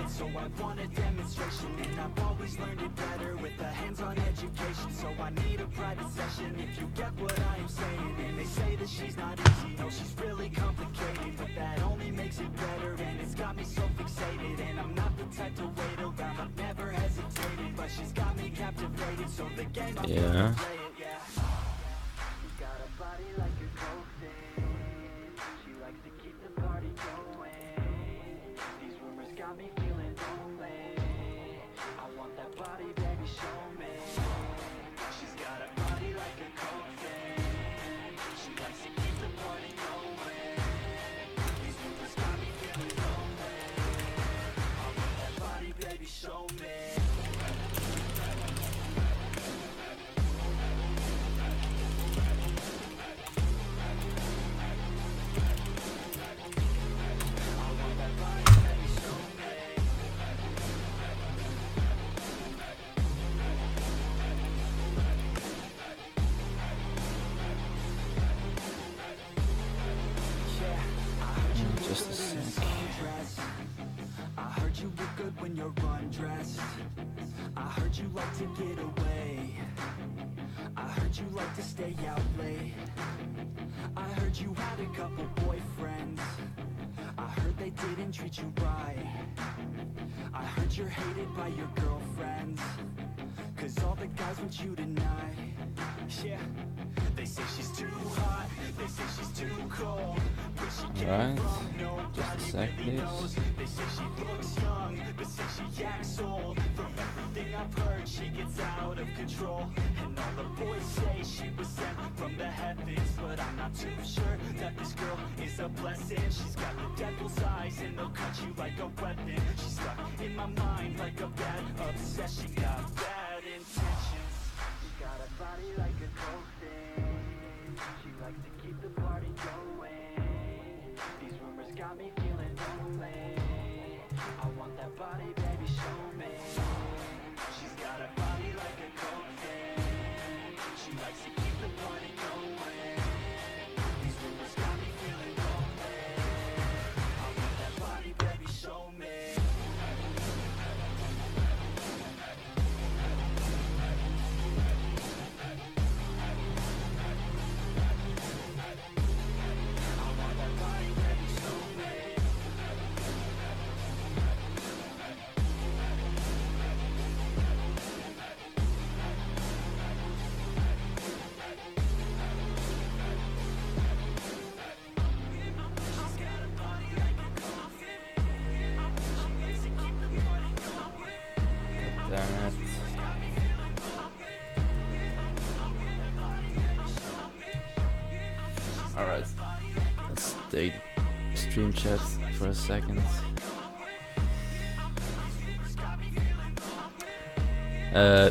it, so I want a demonstration. And I've always learned it better with a hands-on education. So I need a private session if you get what I am saying. And they say that she's not easy, no, she's really complicated, but that only makes it better, and it's got me so fixated. And I'm not the type to wait around, I've never hesitated, but she's got me captivated, so the game I'm gonna play it, yeah. She's got a body like a coffin, she likes to keep the party going. These rumors got me feeling lonely, I want that body, baby, show me. She's got a body like a coffin, she likes to keep the party going. These rumors got me feeling lonely, I want that body, baby, show me. Just a sec. I heard you look good when you're undressed. I heard you like to get away. I heard you like to stay out late. I heard you had a couple boyfriends. I heard they didn't treat you right. I heard you're hated by your girlfriends, 'cause all the guys want you tonight. Yeah, they say she's too hot, they say she's too cold, but she Alright, came from just a nobody sec, really please. knows. They say she looks young, but say she acts old. From everything I've heard, she gets out of control. And all the boys say she was sent from the heavens, but I'm not too sure that this girl is a blessing. She's got the devil's eyes and they'll cut you like a weapon. She's stuck in my mind like a bad obsession. Got bad intentions. She's got a body like a coffin, she likes to keep the party going. These rumors got me feeling lonely, I want that body, baby, show me. She's got a body like a coffin, she likes to keep the party going. These rumors got me feeling lonely, I want that body, baby, show me. Damn it. Alright, let's take stream chat for a second.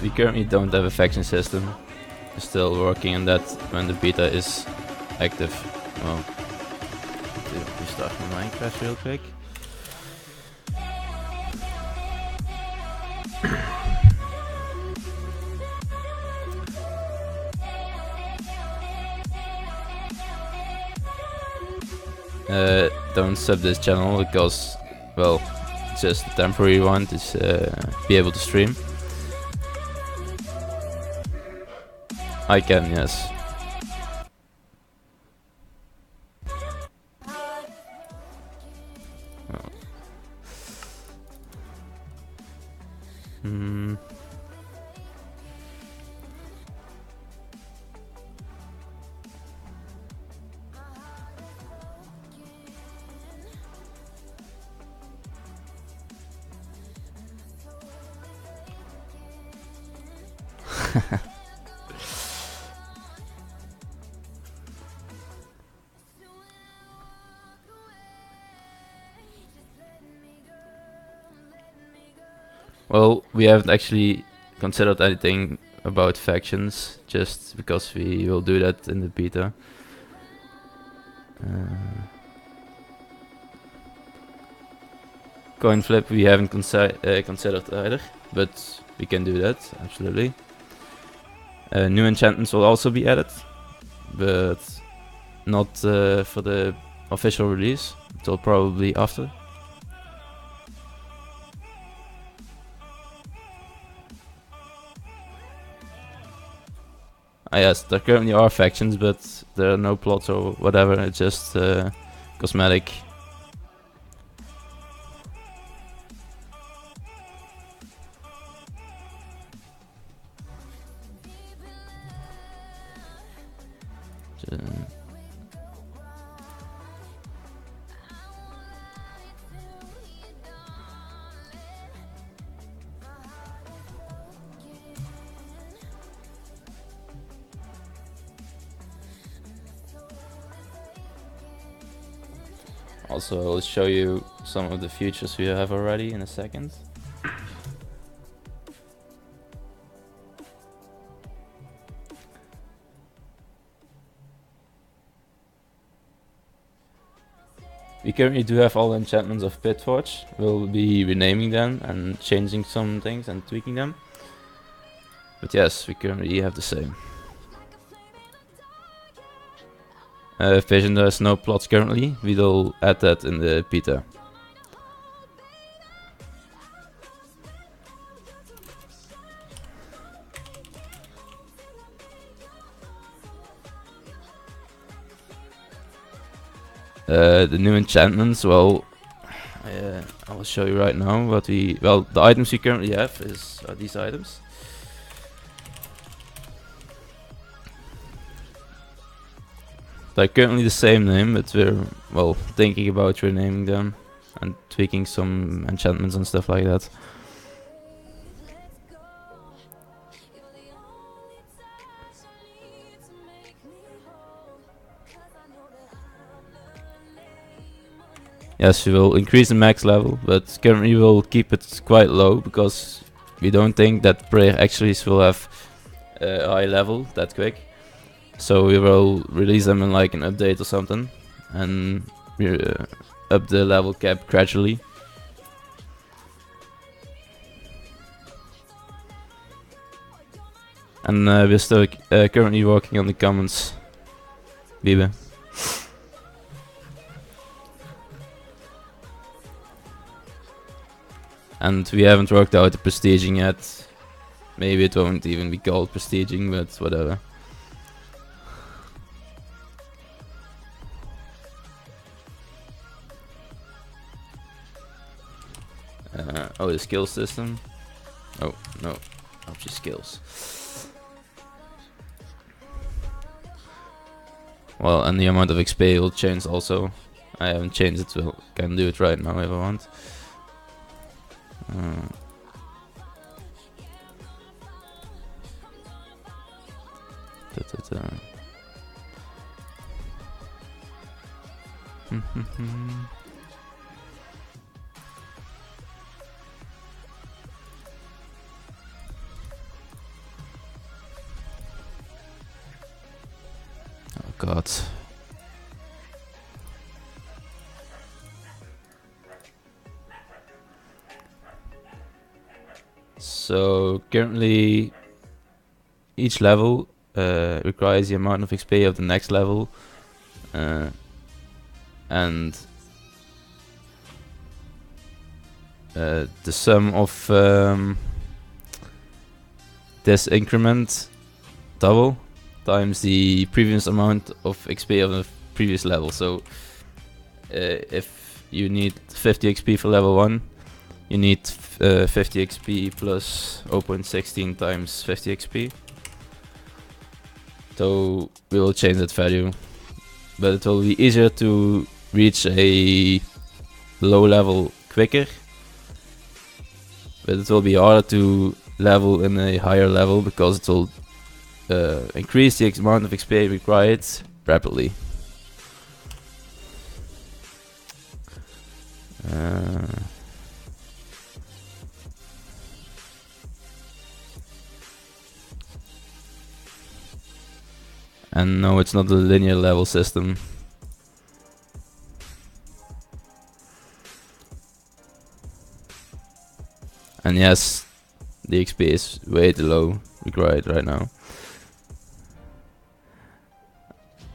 We currently don't have a faction system. We're still working on that when the beta is active. Well, we start my Minecraft real quick. Don't sub this channel because, well, it's just a temporary one to be able to stream. I can, yes. Oh. Well, we haven't actually considered anything about factions, just because we will do that in the beta. Coin flip we haven't considered either, but we can do that, absolutely. New enchantments will also be added, but not for the official release, until probably after. Yes, there currently are factions, but there are no plots or whatever. It's just cosmetic. Also, I'll show you some of the features we have already in a second. We currently do have all enchantments of FantasyForge. We'll be renaming them and changing some things and tweaking them. But yes, we currently have the same. Vision, there's no plots currently. We'll add that in the beta. The new enchantments, well, I will show you right now what the items we currently have are these items. They're currently the same name, but we're, well, thinking about renaming them and tweaking some enchantments and stuff like that. Yes, we will increase the max level, but currently we'll keep it quite low because we don't think that prayer actually will have a high level that quick. So we will release them in like an update or something, and we up the level cap gradually. And we're still currently working on the comments, Bibe. And we haven't worked out the prestiging yet. Maybe it won't even be called prestiging, but whatever. Oh, the skill system. Oh, no. Option skills. Well, and the amount of XP will change also. I haven't changed it, so I can do it right now if I want. Oh god. So currently each level requires the amount of XP of the next level, and the sum of this increment double times the previous amount of XP of the previous level. So if you need 50 XP for level 1, you need 50 XP plus 0.16 times 50 XP. So we will change that value, but it will be easier to reach a low level quicker, but it will be harder to level in a higher level because it will increase the amount of XP required rapidly. And no, it's not a linear level system. And yes, the XP is way too low required right now.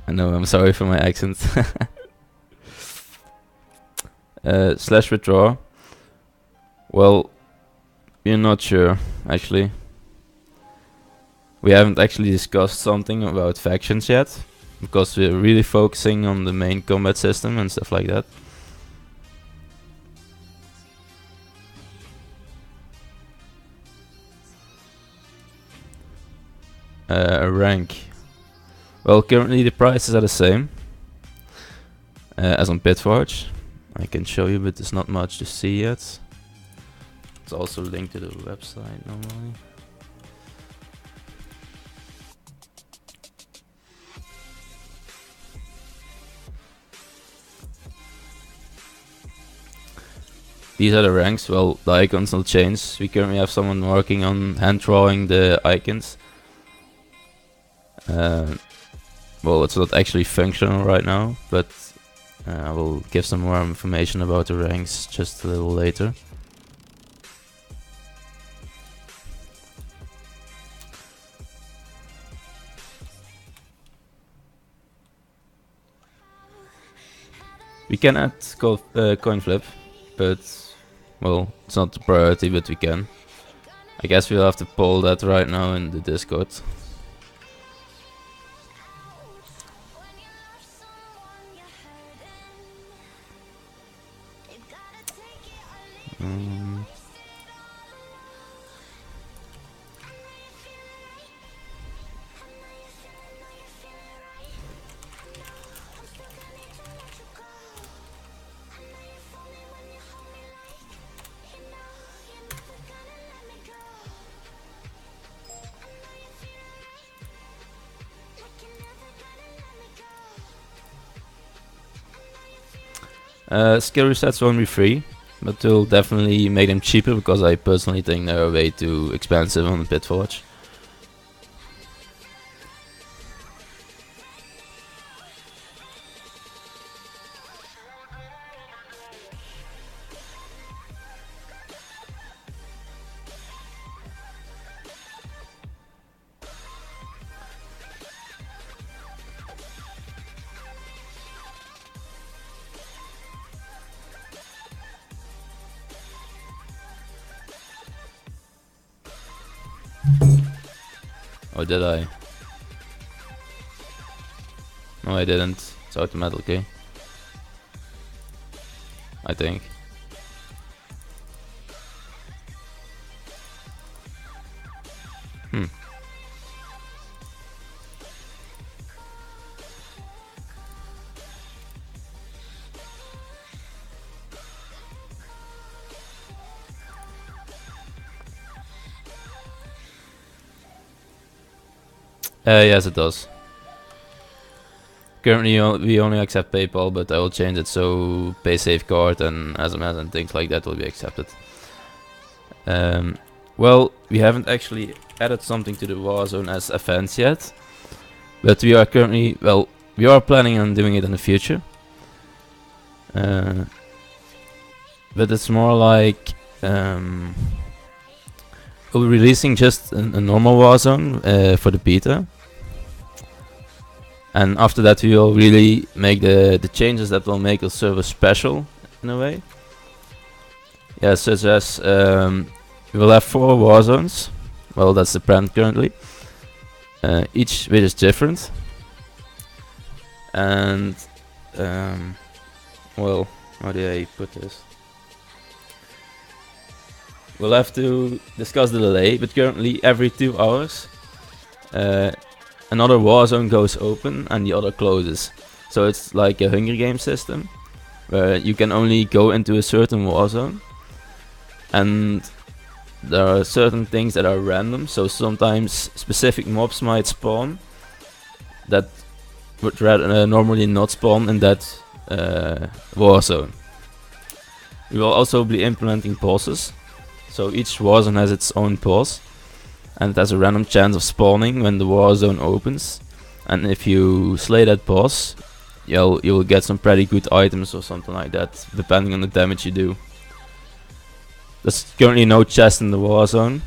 I know, I'm sorry for my accent. Slash withdraw. Well, we're not sure actually. we haven't actually discussed something about factions yet, because we're really focusing on the main combat system and stuff like that. Rank. Well, currently the prices are the same as on FantasyForge. I can show you, but there's not much to see yet. It's also linked to the website normally. These are the ranks. Well, the icons will change. We currently have someone working on hand drawing the icons. Well, it's not actually functional right now, but I will give some more information about the ranks just a little later. We can add coin flip, but well, it's not the priority, but we can. I guess we'll have to poll that right now in the Discord. Skill resets won't be free, but we'll definitely make them cheaper, because I personally think they're way too expensive on the FantasyForge. Or did I? No, I didn't. It's automatically, I think. Yes, it does. Currently, we only accept PayPal, but I will change it so PaySafeCard and SMS and things like that will be accepted. Well, we haven't actually added something to the Warzone as events yet, but we are currently, well, we are planning on doing it in the future. But it's more like we'll be releasing just a normal Warzone for the beta. And after that we will really make the changes that will make the server special in a way. Yeah, such as we will have 4 war zones. Well, that's the plan currently. Each which is different. And well, how do I put this? We'll have to discuss the delay, but currently every 2 hours another war zone goes open and the other closes. So it's like a Hunger Games system, where you can only go into a certain war zone. And there are certain things that are random, so sometimes specific mobs might spawn that would normally not spawn in that war zone. We will also be implementing bosses, so each war zone has its own boss, and it has a random chance of spawning when the war zone opens. And if you slay that boss, you will get some pretty good items or something like that, depending on the damage you do. There's currently no chest in the war zone.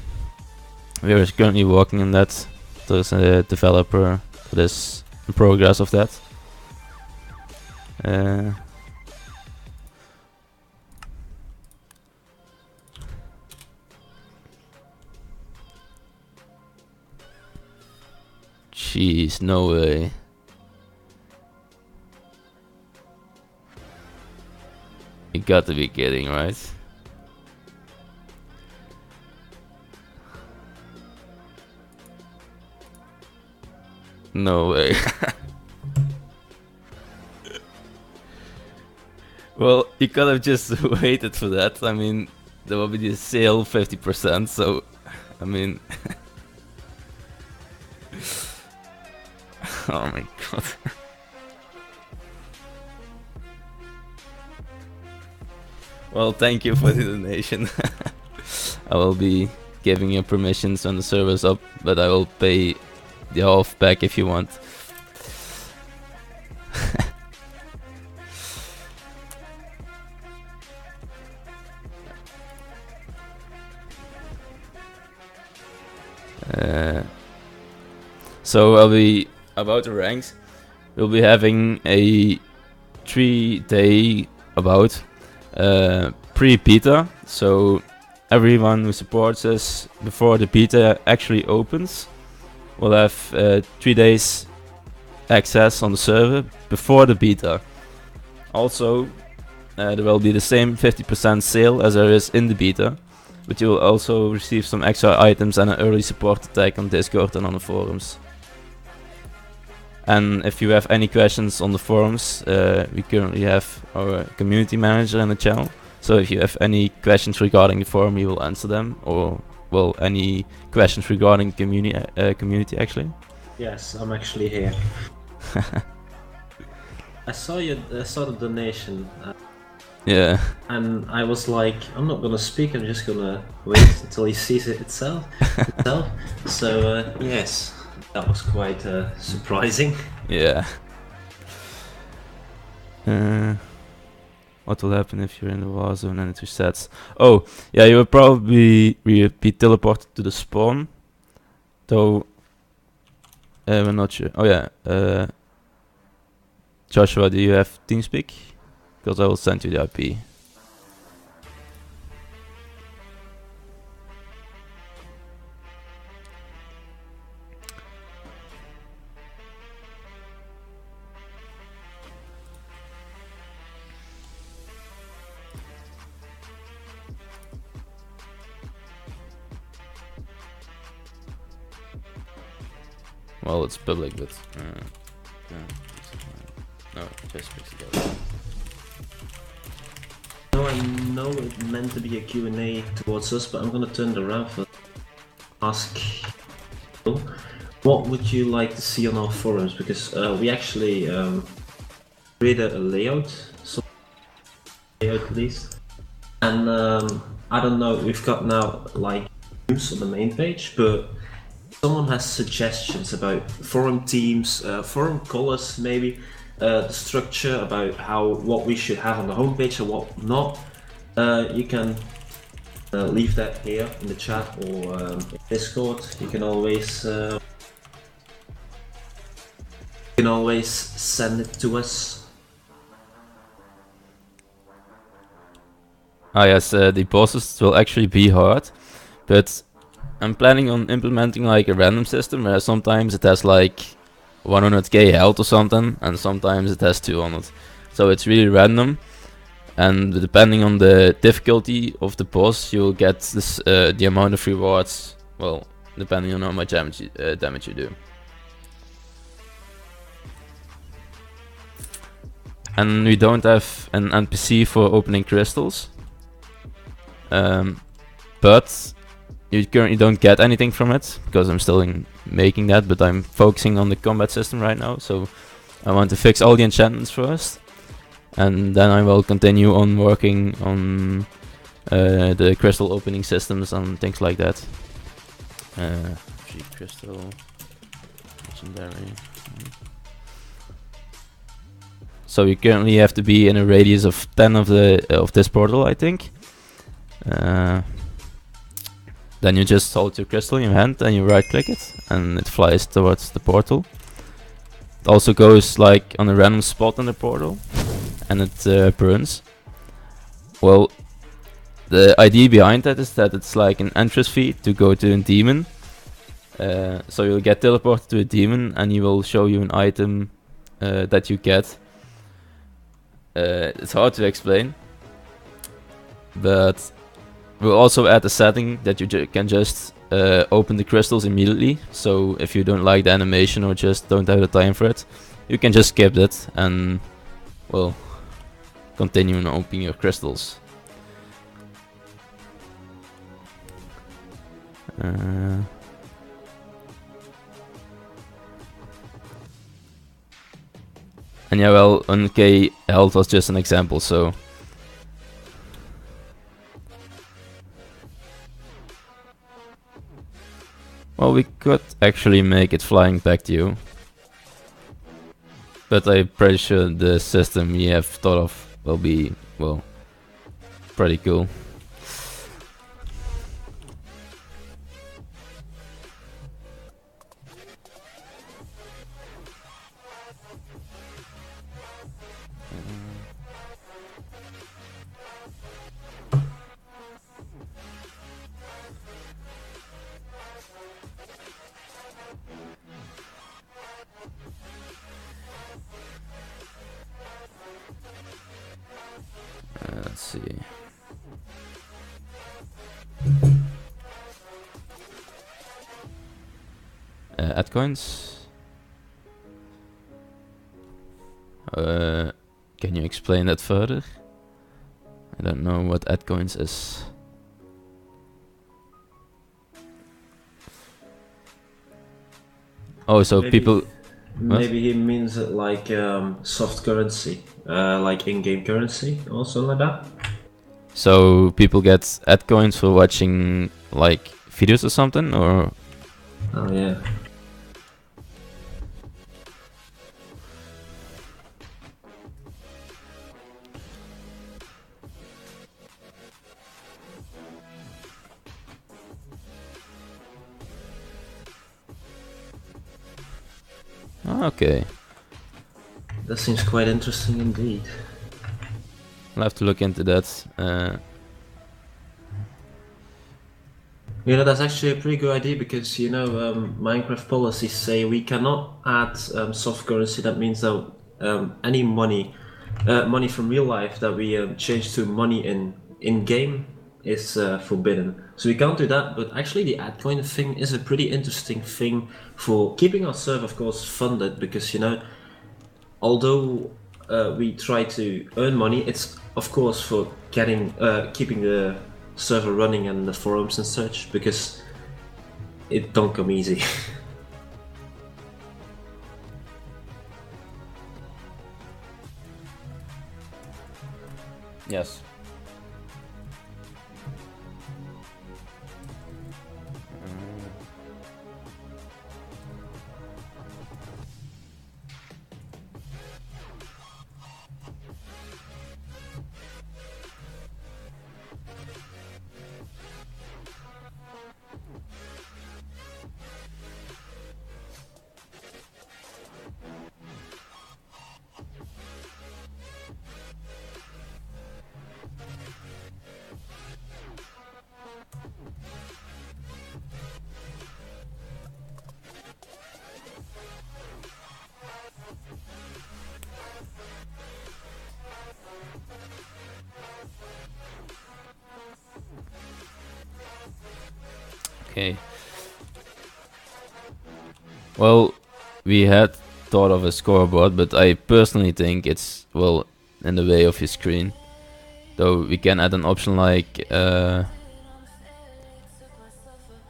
We are currently working on that. There's a developer for this, in progress of that. Jeez, no way. You got to be kidding, right? No way. Well, you could have just waited for that. I mean, there will be the sale 50%, so I mean. Oh my god. Well, thank you for the donation. I will be giving you permissions when the server's up, but I will pay the half back if you want. So I'll be about the ranks. We'll be having a 3-day about pre-beta. So everyone who supports us before the beta actually opens will have 3 days access on the server before the beta. Also, there will be the same 50% sale as there is in the beta, but you will also receive some extra items and an early support attack on Discord and on the forums. And if you have any questions on the forums, we currently have our community manager in the channel. So if you have any questions regarding the forum, he will answer them, or well, any questions regarding community actually. Yes, I'm actually here. I saw the donation. Yeah. And I was like, I'm not gonna speak. I'm just gonna wait until he sees it itself. So yes, that was quite surprising. Yeah. What will happen if you're in the war zone and it resets? Oh, yeah, you will probably be teleported to the spawn. Though, we're not sure. Oh yeah, Joshua, do you have TeamSpeak? Because I will send you the IP. Well, it's public, but no, just fix it out. No, I know it meant to be a Q&A towards us, but I'm gonna turn it around for ask you, what would you like to see on our forums? Because we actually created a layout, so layout at least, and I don't know, we've got now like news on the main page, but someone has suggestions about forum teams, forum colors maybe, the structure, about what we should have on the homepage and what not. You can leave that here in the chat or in Discord. You can always send it to us. Ah yes, the bosses will actually be hard, but I'm planning on implementing like a random system where sometimes it has like 100k health or something, and sometimes it has 200. So it's really random, and depending on the difficulty of the boss, you'll get this the amount of rewards. Well, depending on how much damage you do. And we don't have an NPC for opening crystals, but you currently don't get anything from it, because I'm still making that, but I'm focusing on the combat system right now, so I want to fix all the enchantments first, and then I will continue on working on the crystal opening systems and things like that. Crystal, legendary. So you currently have to be in a radius of 10 of this portal, I think. Then you just hold your crystal in your hand and you right click it and it flies towards the portal. It also goes like on a random spot in the portal and it burns. Well, the idea behind that is that it's like an entrance fee to go to a demon. So you'll get teleported to a demon, and he will show you an item that you get. It's hard to explain, but we'll also add a setting that you can just open the crystals immediately. So if you don't like the animation or just don't have the time for it, you can just skip it and, well, continue on opening your crystals. And yeah, well, 1k health was just an example, so... Well, we could actually make it flying back to you. But I'm pretty sure the system we have thought of will be, well, pretty cool. Let's see. Add coins. Can you explain that further? I don't know what add coins is. Oh, so people... Maybe he means it like soft currency, like in-game currency or something like that. So people get add coins for watching like videos or something, or? Oh yeah. Okay. That seems quite interesting indeed. I'll have to look into that. You know, that's actually a pretty good idea because, you know, Minecraft policies say we cannot add soft currency. That means that any money from real life that we change to money in game is forbidden. So we can't do that, but actually the AdCoin thing is a pretty interesting thing for keeping our server, of course, funded, because, you know, although we try to earn money, it's of course for keeping the server running and the forums and such, because it don't come easy. Yes. Okay. Well, we had thought of a scoreboard, but I personally think it's, well, in the way of your screen. Though we can add an option like, yeah,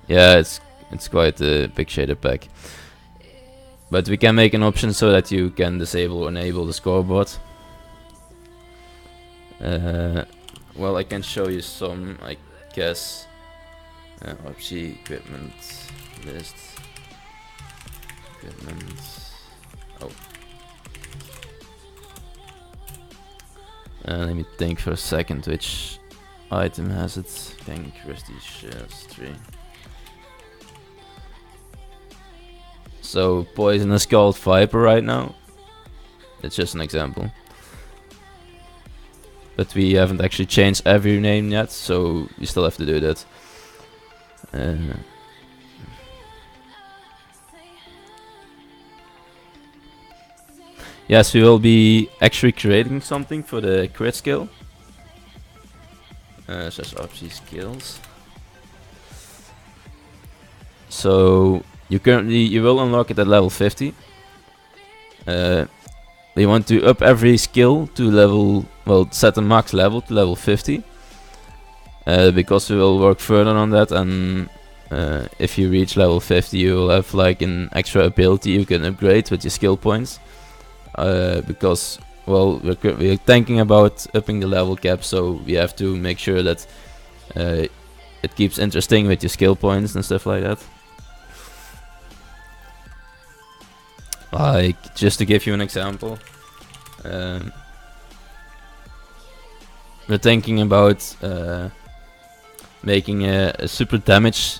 it's quite a big shader pack. But we can make an option so that you can disable or enable the scoreboard. Well, I can show you some, I guess. Optie, equipment, list, equipment. Oh. Let me think for a second which item has it. Gang Christy Shares 3. So Poison is called Viper right now. It's just an example. But we haven't actually changed every name yet, so we still have to do that. yes, we will be actually creating something for the crit skill. Such RP skills. So you will unlock it at level 50. We want to up every skill to level, well, set the max level to level 50. Because we will work further on that, and if you reach level 50 you will have like an extra ability you can upgrade with your skill points. Because, well, we're thinking about upping the level cap, so we have to make sure that it keeps interesting with your skill points and stuff like that. Like, just to give you an example, we're thinking about making a super damage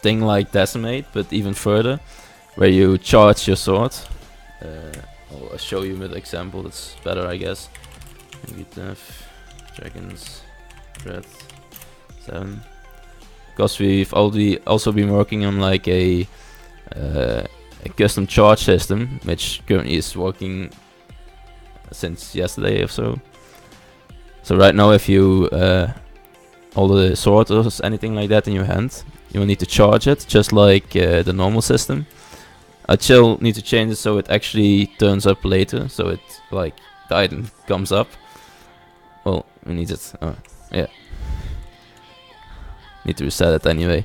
thing like Decimate, but even further, where you charge your sword. I'll show you with an example that's better, I guess. Maybe Death, Dragons, Dread, 7. Because we've also been working on like a custom charge system, which currently is working since yesterday or so. So right now, if you hold the sword or anything like that in your hand, you will need to charge it, just like the normal system. I still need to change it so it actually turns up later, so it, like, the item comes up. Well, we need it. Oh, yeah. Need to reset it anyway.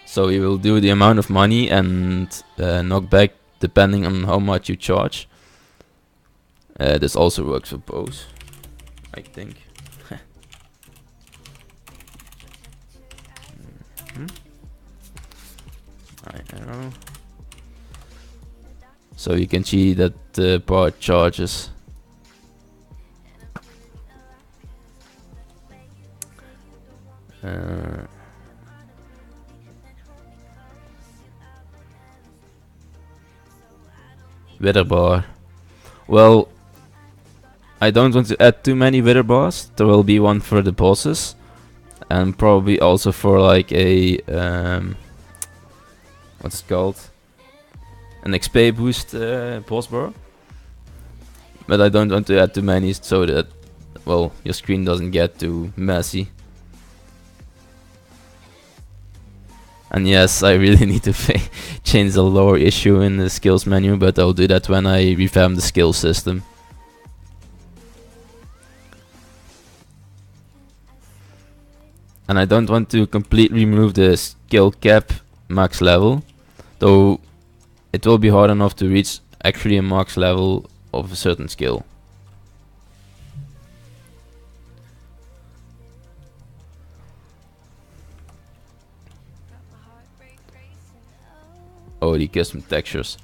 So you will do the amount of money and knock back depending on how much you charge. This also works for bows, I think. Arrow. So you can see that the bar charges. Wither bar. Well, I don't want to add too many wither bars. There will be one for the bosses, and probably also for like a what's it called? An XP boost boss bar. But I don't want to add too many so that, well, your screen doesn't get too messy. And yes, I really need to change the lore issue in the skills menu, but I'll do that when I revamp the skill system. And I don't want to completely remove the skill cap max level, though it will be hard enough to reach actually a max level of a certain skill. Oh, the custom textures.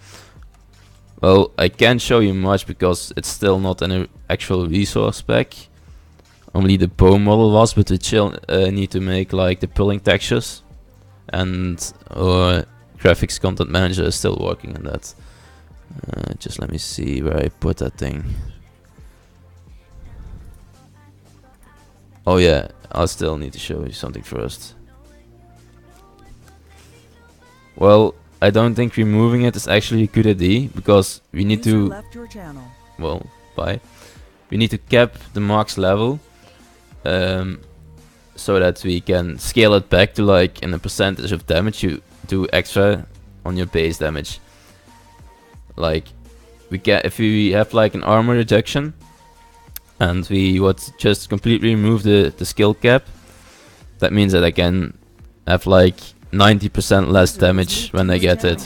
Well, I can't show you much because it's still not an actual resource pack. Only the bow model was, but we still need to make like the pulling textures, and our graphics content manager is still working on that. Just let me see where I put that thing. Oh yeah, I still need to show you something first. Well, I don't think removing it is actually a good idea, because we need to, well, bye. We need to cap the max level, so that we can scale it back to like in a percentage of damage you do extra on your base damage. Like, if we have like an armor reduction, and we would just completely remove the skill cap, that means that I can have like 90% less damage when I get it.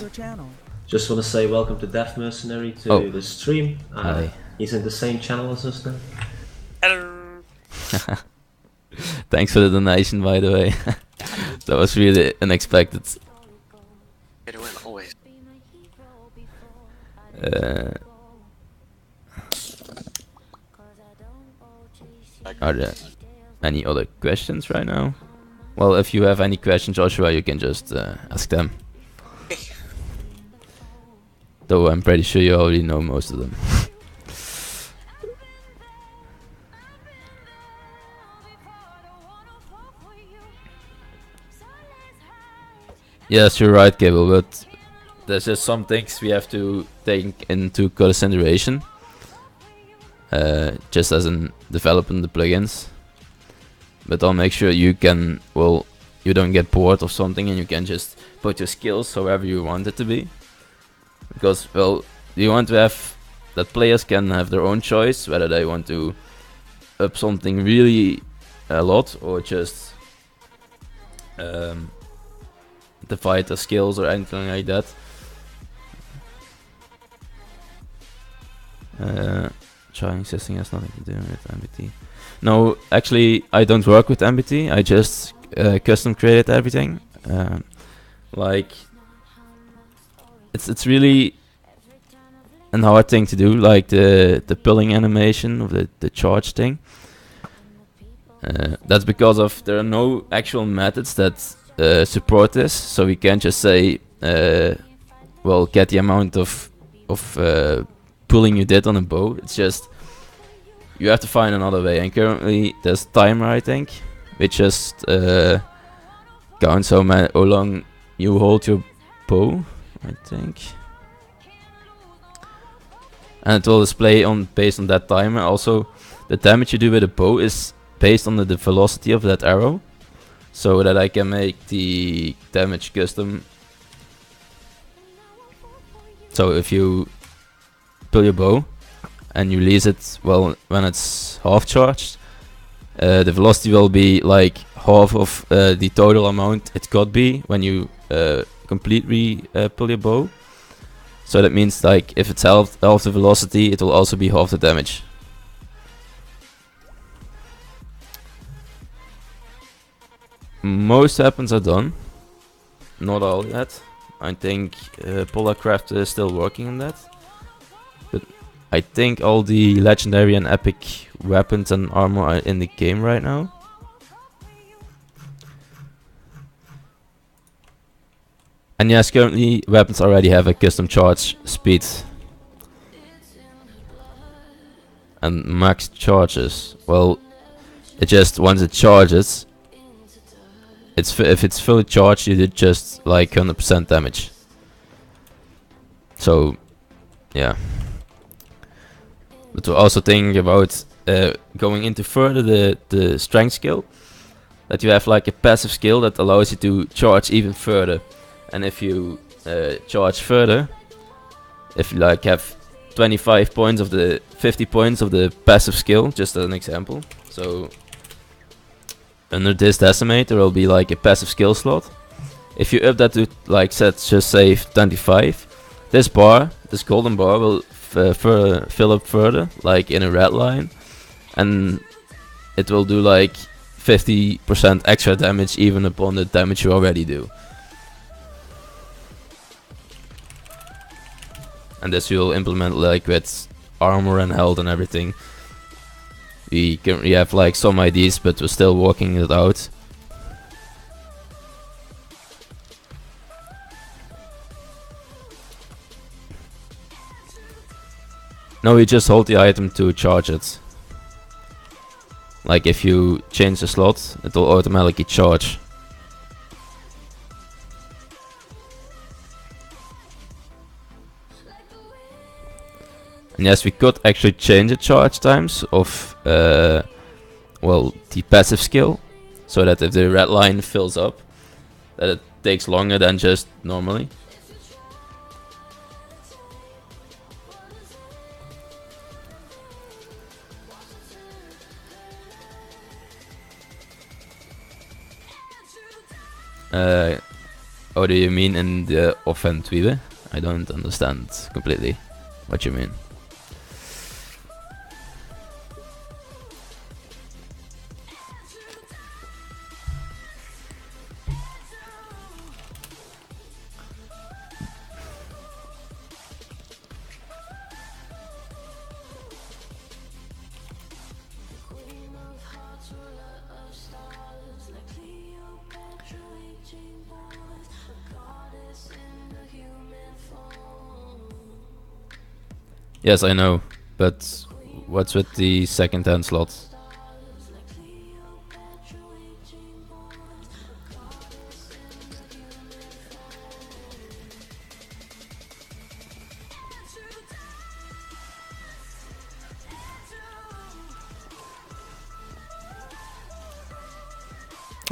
Just want to say welcome to Death Mercenary to the stream. Hi. He's in the same channel as us now. Hello. Thanks for the donation, by the way. That was really unexpected. Get away, always. Are there any other questions right now? Well, if you have any questions, Joshua, you can just ask them. Though I'm pretty sure you already know most of them. Yes, you're right, Gable, but there's just some things we have to take into consideration. Just as in developing the plugins. But I'll make sure you can, well, you don't get bored of something and you can just put your skills however you want it to be. Because, well, you want to have that players can have their own choice whether they want to up something really a lot or just divide the skills or anything like that. Trying system has nothing to do with MBT. No, actually, I don't work with MBT. I just custom created everything. Like, it's really an hard thing to do, like the pulling animation of the charge thing. That's because of there are no actual methods that support this, so we can't just say, well, get the amount of pulling you did on a bow. It's just you have to find another way. And currently there's timer, I think, which just counts how long you hold your bow, I think. And it will display on based on that timer. Also, the damage you do with a bow is based on the velocity of that arrow, so that I can make the damage custom. So if you pull your bow and you release it, well, when it's half charged, the velocity will be like half of the total amount it could be when you completely pull your bow. So that means, like, if it's half the velocity, it will also be half the damage. Most weapons are done, not all yet. I think Polarcraft is still working on that. But I think all the legendary and epic weapons and armor are in the game right now. And yes, currently weapons already have a custom charge speed and max charges. Well, it just once it charges, if it's fully charged, you did just like 100% damage. So yeah, but we're also thinking about going into further the strength skill, that you have like a passive skill that allows you to charge even further. And if you charge further, if you like have 25 points of the 50 points of the passive skill, just as an example. So under this decimate there will be like a passive skill slot. If you up that to, like, just say 25, this bar, this golden bar, will fill up further, like in a red line, and it will do like 50% extra damage even upon the damage you already do. And this will implement like with armor and health and everything. We currently have like some ideas, but we're still working it out. No, we just hold the item to charge it. Like if you change the slot, it will automatically charge. And yes, we could actually change the charge times of well, the passive skill, so that if the red line fills up, that it takes longer than just normally. What do you mean in the offensive? I don't understand completely what you mean. Yes, I know, but what's with the second hand slot?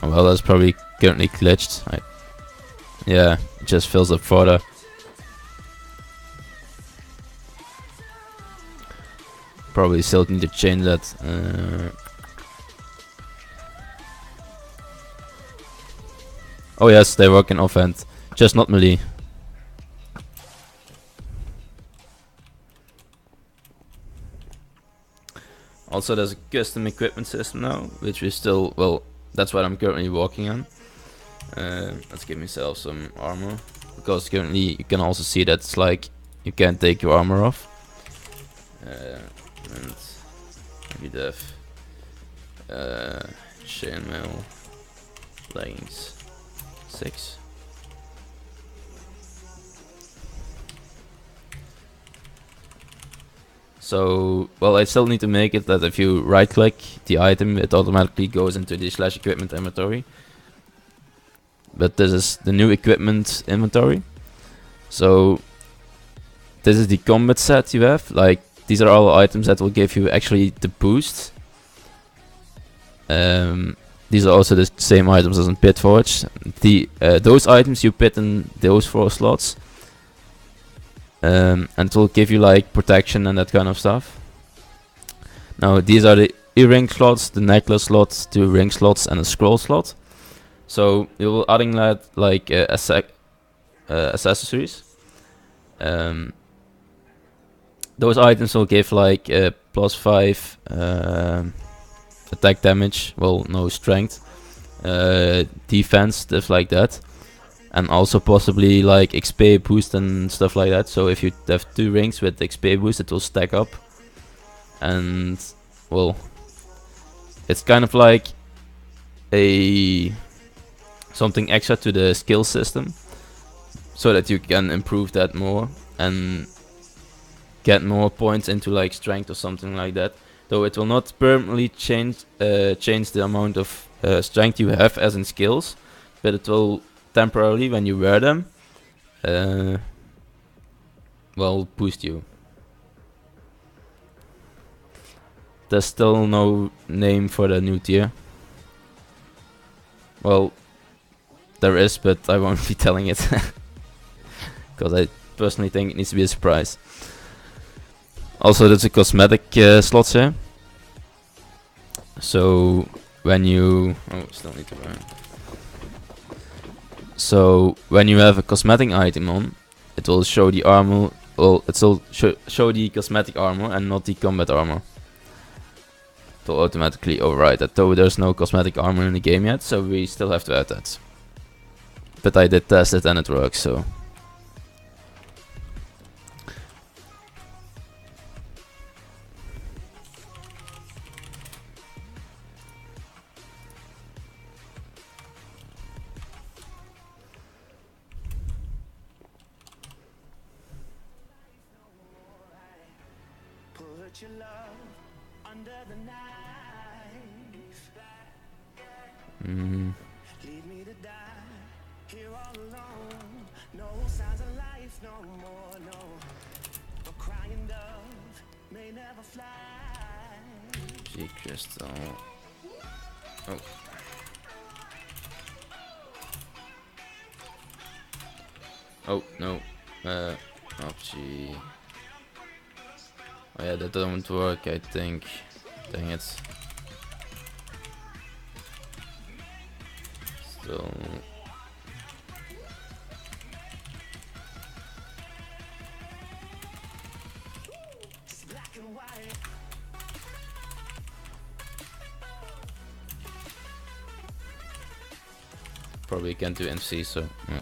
Well, that's probably currently glitched. Yeah, it just fills up further. Probably still need to change that. Oh yes, they work in offhand, just not melee. Also, there's a custom equipment system now, which we still, well, that's what I'm currently working on. Let's give myself some armor, because currently you can also see that it's like you can't take your armor off. And maybe def chainmail leggings 6. So, well, I still need to make it that if you right click the item, it automatically goes into the /equipment inventory. But this is the new equipment inventory. So this is the combat set you have. Like, these are all items that will give you actually the boost. These are also the same items as in FantasyForge. Those items you put in those 4 slots. And it will give you like protection and that kind of stuff. Now these are the earring slots, the necklace slots, 2 ring slots and a scroll slot. So you will adding that like accessories. Those items will give like +5 attack damage, well, no strength, defense, stuff like that. And also possibly like XP boost and stuff like that. So if you have 2 rings with XP boost, it will stack up. And, well, it's kind of like something extra to the skill system, so that you can improve that more and get more points into like strength or something like that. Though it will not permanently change the amount of strength you have as in skills, but it will temporarily, when you wear them, well, boost you. There's still no name for the new tier. Well, there is, but I won't be telling it. Because I personally think it needs to be a surprise. Also, there's a cosmetic slots here. So, when you... Oh, still need to wear. So, when you have a cosmetic item on, it will show the armor... Well, it will show the cosmetic armor and not the combat armor. It will automatically override that, though there's no cosmetic armor in the game yet, so we still have to add that. But I did test it and it works, so... Put your love under the knife. Leave me to die here all alone. No signs of life no more, no. A crying dove may never fly. G crystal. Oh. Oh no. G. Oh yeah, that doesn't work, I think. Dang it. Still. Probably can't do MC, so yeah.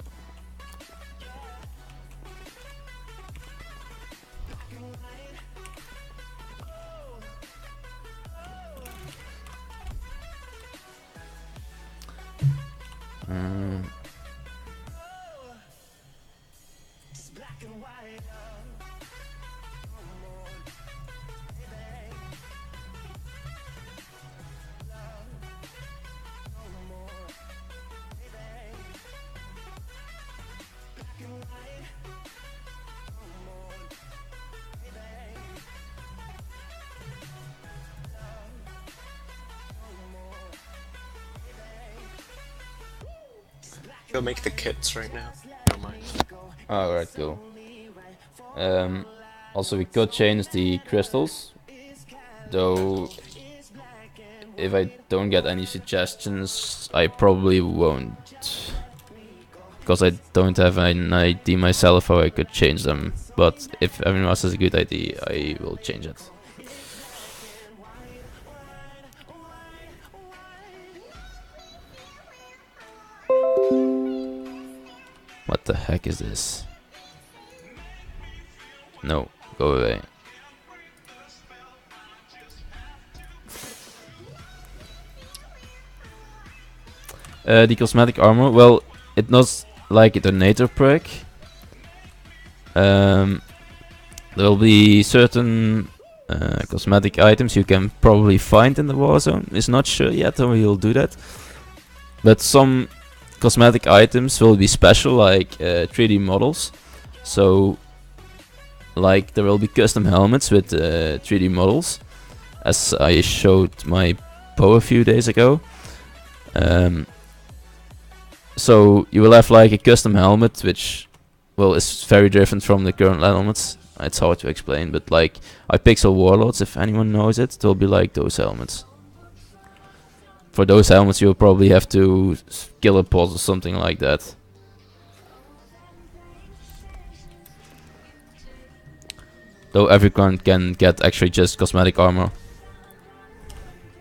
Go make the kits right now. Don't mind. Alright, cool. Also, we could change the crystals, though if I don't get any suggestions, I probably won't. Because I don't have an idea myself how I could change them. But if everyone else has a good idea, I will change it. What the heck is this? No, go away. The cosmetic armor, well, it's not like a donator perk. There will be certain cosmetic items you can probably find in the Warzone. It's not sure yet how we'll do that. But some cosmetic items will be special, like 3D models. So, like, there will be custom helmets with 3D models, as I showed my Poe a few days ago. So you will have like a custom helmet, which, well, is very different from the current helmets. It's hard to explain, but like iPixel Warlords, if anyone knows it, they'll be like those helmets. For those helmets, you'll probably have to kill a boss or something like that. Though everyone can get actually just cosmetic armor.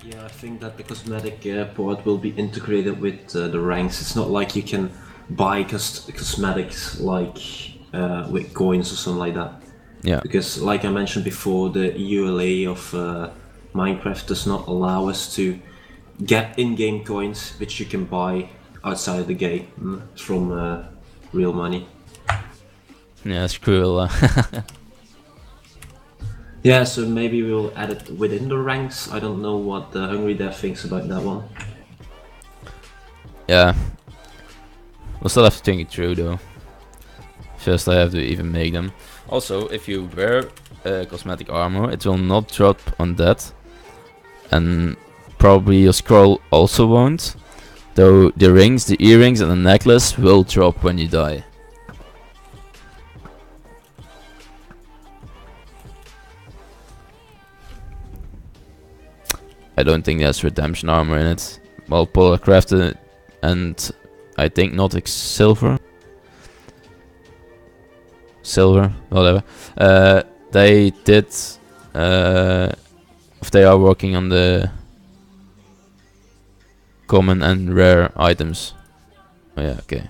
Yeah, I think that the cosmetic part will be integrated with the ranks. It's not like you can buy cosmetics like with coins or something like that. Yeah. Because, like I mentioned before, the ULA of Minecraft does not allow us to get in-game coins which you can buy outside of the game from real money. Yeah, it's cruel. Yeah, so maybe we'll add it within the ranks. I don't know what the Hungry Dev thinks about that one. Yeah. We'll still have to think it through though. First I have to even make them. Also, if you wear cosmetic armor, it will not drop on that. And probably your scroll also won't. Though the rings, the earrings and the necklace will drop when you die. I don't think there's redemption armor in it. Well, Polar crafted and I think not silver. Silver, whatever. They did. If they are working on the common and rare items. Oh yeah, okay.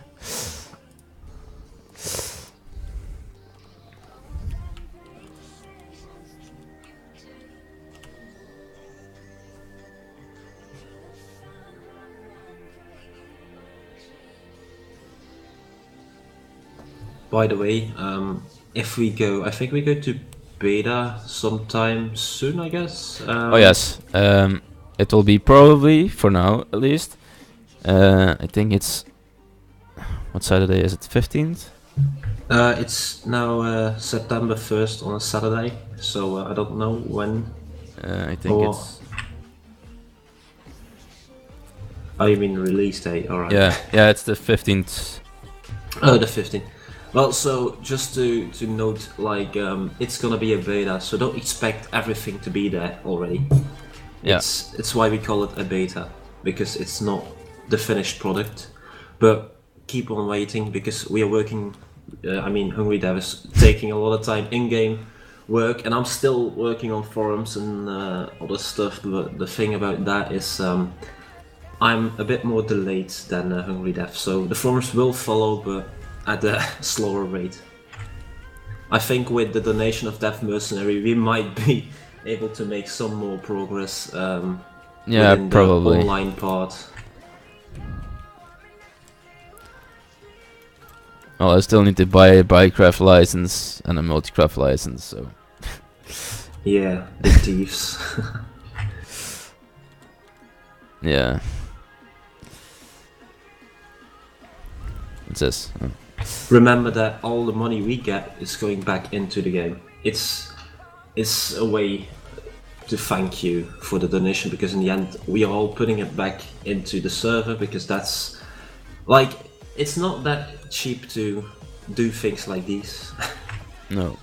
By the way, if we go, I think we go to beta sometime soon, I guess. Oh yes, it will be probably, for now at least, I think it's, what Saturday is it, 15th? It's now September 1st on a Saturday, so I don't know when. I think it's... Oh, you mean release date, alright. Yeah, it's the 15th. Oh, the 15th. Well, so just to note, like, it's gonna be a beta, so don't expect everything to be there already. Yeah. It's why we call it a beta, because it's not the finished product. But keep on waiting, because we are working, I mean, Hungry Dev is taking a lot of time in-game work, and I'm still working on forums and other stuff, but the thing about that is I'm a bit more delayed than Hungry Dev, so the forums will follow, but at a slower rate. I think with the donation of Death Mercenary we might be able to make some more progress Yeah, within probably. the online part. Well, I still need to buy a Bytecraft license and a Multicraft license, so... Yeah, the thieves. Yeah. What's this? Oh. Remember that all the money we get is going back into the game. It's a way to thank you for the donation, because in the end we are all putting it back into the server, because that's like, it's not that cheap to do things like these. No.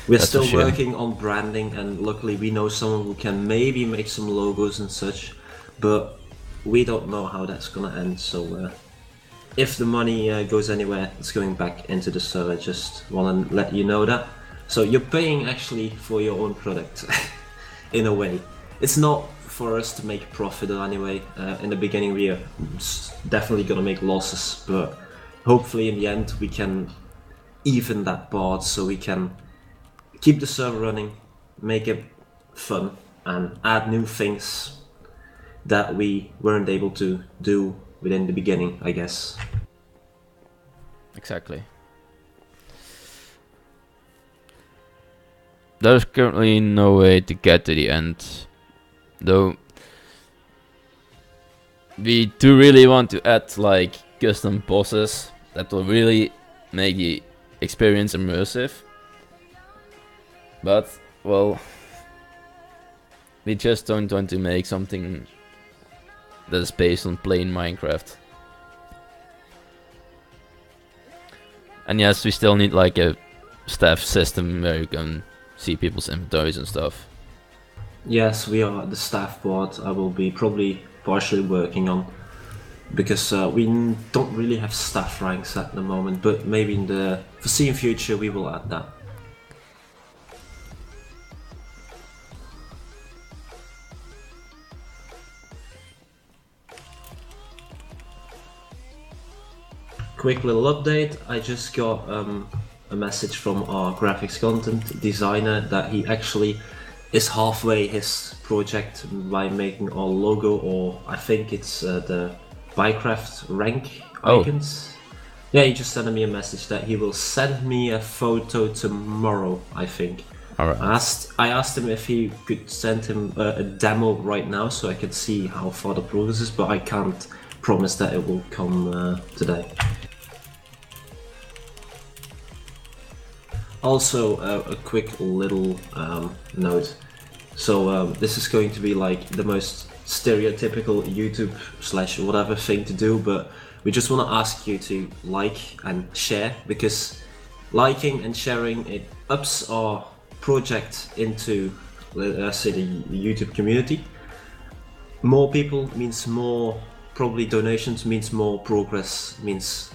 We're That's for still sure. working on branding, and luckily we know someone who can maybe make some logos and such, but we don't know how that's gonna end. So if the money goes anywhere, it's going back into the server. Just want to let you know that. So you're paying actually for your own product, in a way. It's not for us to make profit anyway. In the beginning we are definitely gonna make losses, but hopefully in the end we can even that part so we can keep the server running, make it fun, and add new things that we weren't able to do within the beginning, I guess. Exactly. There's currently no way to get to the end, though. We do really want to add like custom bosses that will really make the experience immersive. But, well, we just don't want to make something that is based on plain Minecraft. And yes, we still need like a staff system where you can see people's inventories and stuff. Yes, we are the staff board. I will be probably partially working on, because we don't really have staff ranks at the moment, but maybe in the foreseen future we will add that. Quick little update, I just got a message from our graphics content designer that he actually is halfway his project by making our logo, or I think it's the Minecraft rank icons. Yeah, he just sent me a message that he will send me a photo tomorrow, I think. Alright. I asked him if he could send him a demo right now so I could see how far the progress is, but I can't promise that it will come today. Also, a quick little note. So this is going to be like the most stereotypical YouTube / whatever thing to do, but we just want to ask you to like and share, because liking and sharing, it ups our project into, let's say, the YouTube community. More people means more, probably donations means more progress, means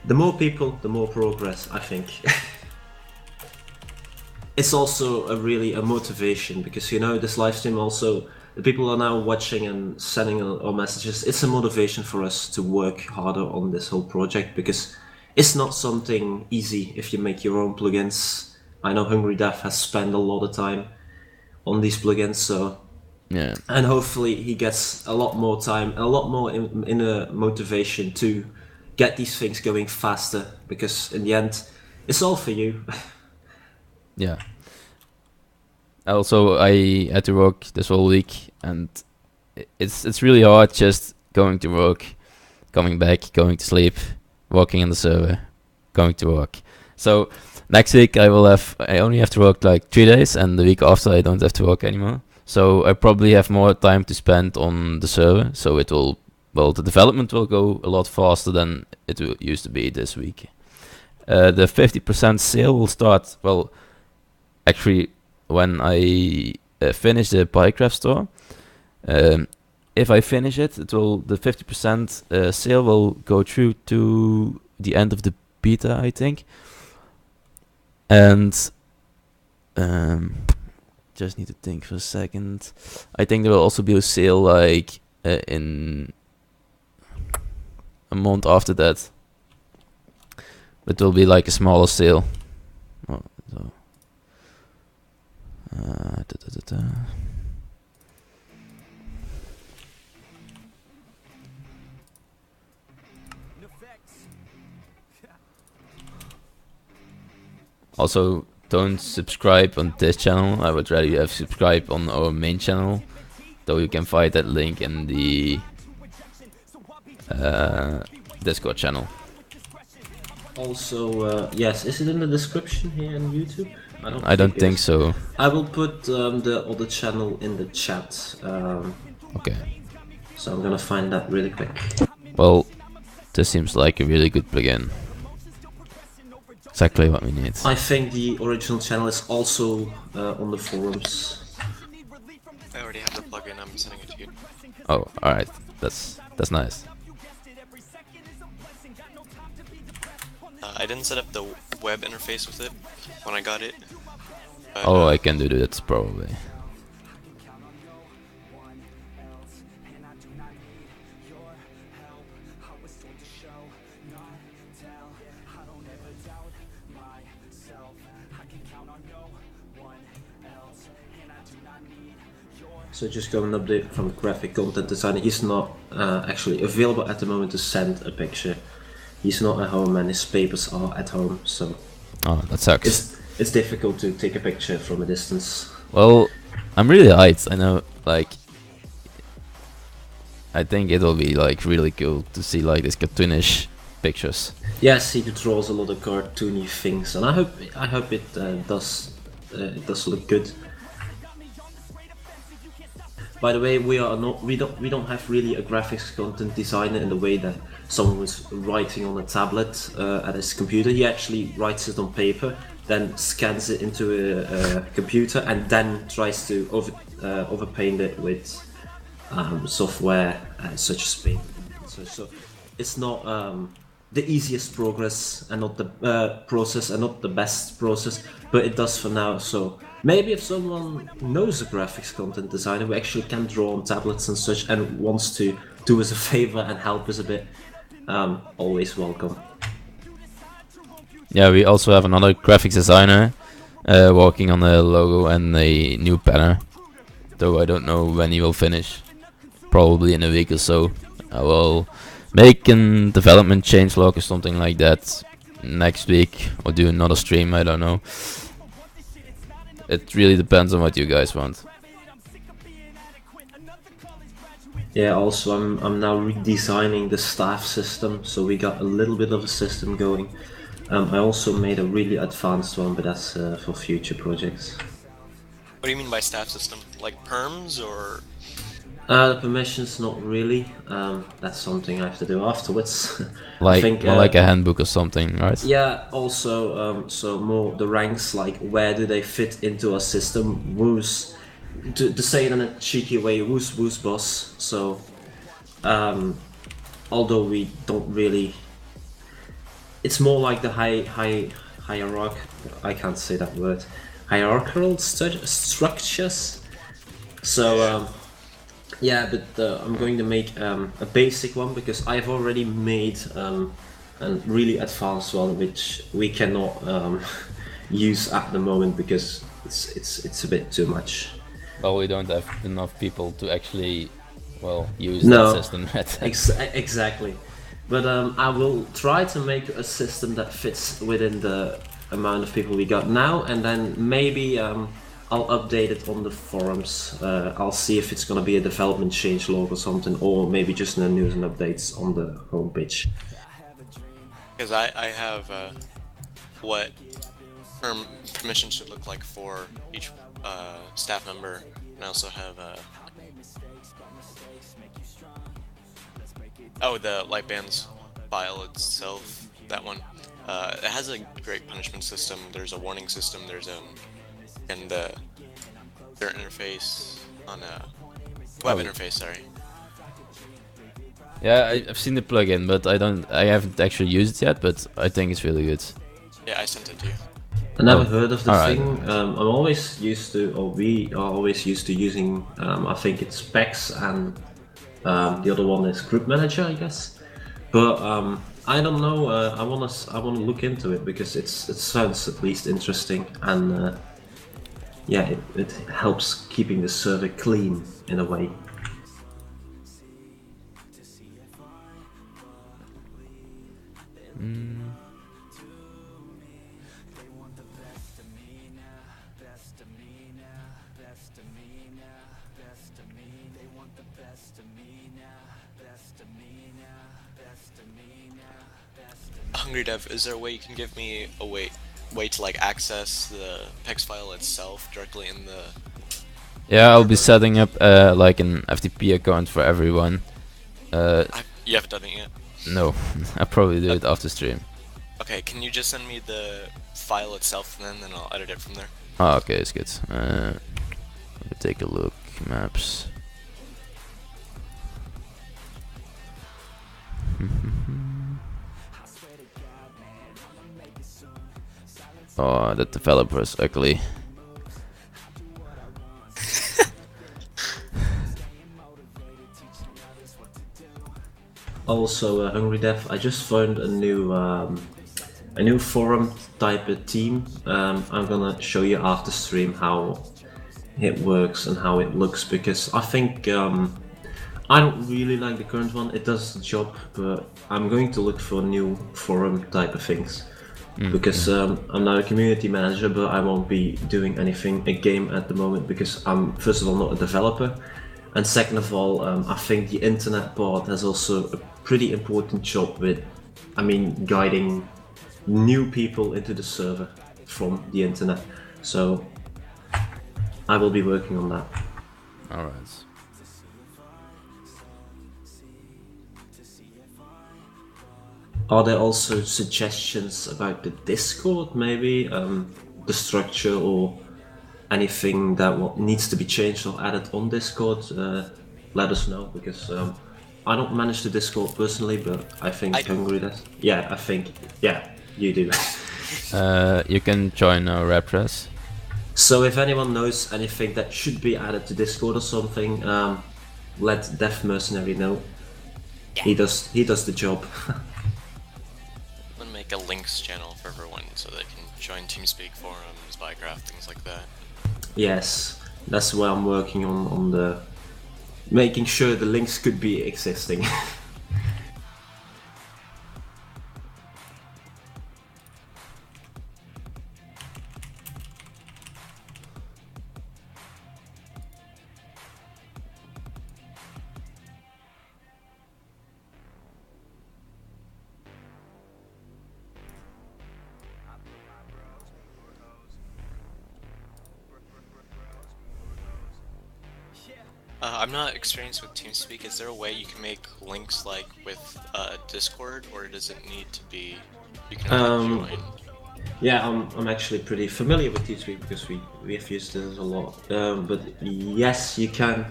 the more people, the more progress, I think. It's also a motivation, because you know, this live stream also, the people are now watching and sending our messages. It's a motivation for us to work harder on this whole project, because it's not something easy if you make your own plugins. I know Hungry Death has spent a lot of time on these plugins, so Yeah. and hopefully he gets a lot more time, a lot more inner motivation to get these things going faster, because in the end, it's all for you. Yeah. Also, I had to work this whole week, and it's really hard just going to work, coming back, going to sleep, working on the server, going to work. So next week I only have to work like 3 days, and the week after I don't have to work anymore. So I probably have more time to spend on the server. So the development will go a lot faster than it used to be this week. The 50% sale will start, well, actually, when I finish the Minecraft store. If I finish it, the 50% sale will go through to the end of the beta, I think. And just need to think for a second. I think there will also be a sale like in a month after that. It will be like a smaller sale. Oh, so. Also, don't subscribe on this channel. I would rather you have subscribed on our main channel, though you can find that link in the Discord channel. Also, yes, is it in the description here on YouTube? I don't think so. I will put the other channel in the chat. Okay. So I'm gonna find that really quick. Well, this seems like a really good plugin. Exactly what we need. I think the original channel is also on the forums. I already have the plugin. I'm sending it to you. Oh, alright. That's nice. I didn't set up the web interface with it when I got it. But, Oh, I can do that probably. So just got an update from graphic content designer. He's not actually available at the moment to send a picture. He's not at home and his papers are at home, so Oh, that sucks. it's difficult to take a picture from a distance. Well, I'm really hyped. I know, like, I think it'll be like really cool to see like these cartoonish pictures. Yes, he draws a lot of cartoony things, and I hope it does look good. By the way, we don't have really a graphics content designer in the way that someone was writing on a tablet at his computer. He actually writes it on paper, then scans it into a computer, and then tries to overpaint it with software such as Paint. So it's not the easiest progress and not the process and not the best process, but it does for now. So maybe if someone knows a graphics content designer who actually can draw on tablets and such and wants to do us a favor and help us a bit, always welcome. Yeah, we also have another graphics designer working on the logo and a new banner. Though I don't know when he will finish. Probably in a week or so. I will make a development changelog or something like that next week, or do another stream, I don't know. It really depends on what you guys want. Yeah, also I'm now redesigning the staff system, so we got a little bit of a system going. I also made a really advanced one, but that's for future projects. What do you mean by staff system? Like perms or? The permissions, not really. That's something I have to do afterwards. Like, I think, more like a handbook or something, right? Yeah, also, so more the ranks, like where do they fit into a system? Who's, to say it in a cheeky way, who's boss? So, although we don't really, it's more like the hierarch. I can't say that word. Hierarchical structures. So. Yeah, but I'm going to make a basic one because I've already made a really advanced one, which we cannot use at the moment because it's a bit too much. Well, we don't have enough people to actually, well, use No, that system yet. Exactly. But I will try to make a system that fits within the amount of people we got now, and then maybe I'll update it on the forums. I'll see if it's gonna be a development changelog or something, or maybe just the news and updates on the homepage. Because I have what permission should look like for each staff member, and I also have oh, the light bands file itself, that one. It has a great punishment system. There's a warning system. There's and the interface on a web interface. Sorry. Yeah, I've seen the plugin, but I haven't actually used it yet. But I think it's really good. Yeah, I sent it to you. I never heard of the alright. thing. I'm always used to, or we are always used to using. I think it's Specs and the other one is Group Manager, I guess. But I don't know. I wanna look into it because it sounds at least interesting, and yeah, it helps keeping the server clean in a way. Hungry Dev, is there a way you can give me a way to like access the PEX file itself directly in the? Yeah, I'll be setting up like an FTP account for everyone. You haven't done it yet. No, I'll probably do it after stream. Okay, can you just send me the file itself and then I'll edit it from there? Ah, okay, it's good. Let me take a look. Maps. Oh, that developer is ugly. Also, Hungry Dev, I just found a new forum type of team. I'm gonna show you after stream how it works and how it looks, because I think I don't really like the current one. It does the job, but I'm going to look for new forum type of things. Because I'm now a community manager, but I won't be doing anything a game at the moment, because I'm first of all not a developer, and second of all, I think the internet part has also a pretty important job with, guiding new people into the server from the internet. So I will be working on that. Alright. Are there also suggestions about the Discord, maybe the structure or anything that needs to be changed or added on Discord? Let us know, because I don't manage the Discord personally, but I think I do. Hungry does. Yeah, I think, yeah, you do. You can join our Repres. So if anyone knows anything that should be added to Discord or something, let Deaf Mercenary know. He does the job. I'm gonna make a links channel for everyone so they can join TeamSpeak forums, Bycraft, things like that. Yes, that's why I'm working on the making sure the links could be existing. I'm not experienced with TeamSpeak. Is there a way you can make links like with Discord, or does it need to be you can only join? Yeah, I'm actually pretty familiar with TeamSpeak because we have used it a lot. But yes, you can.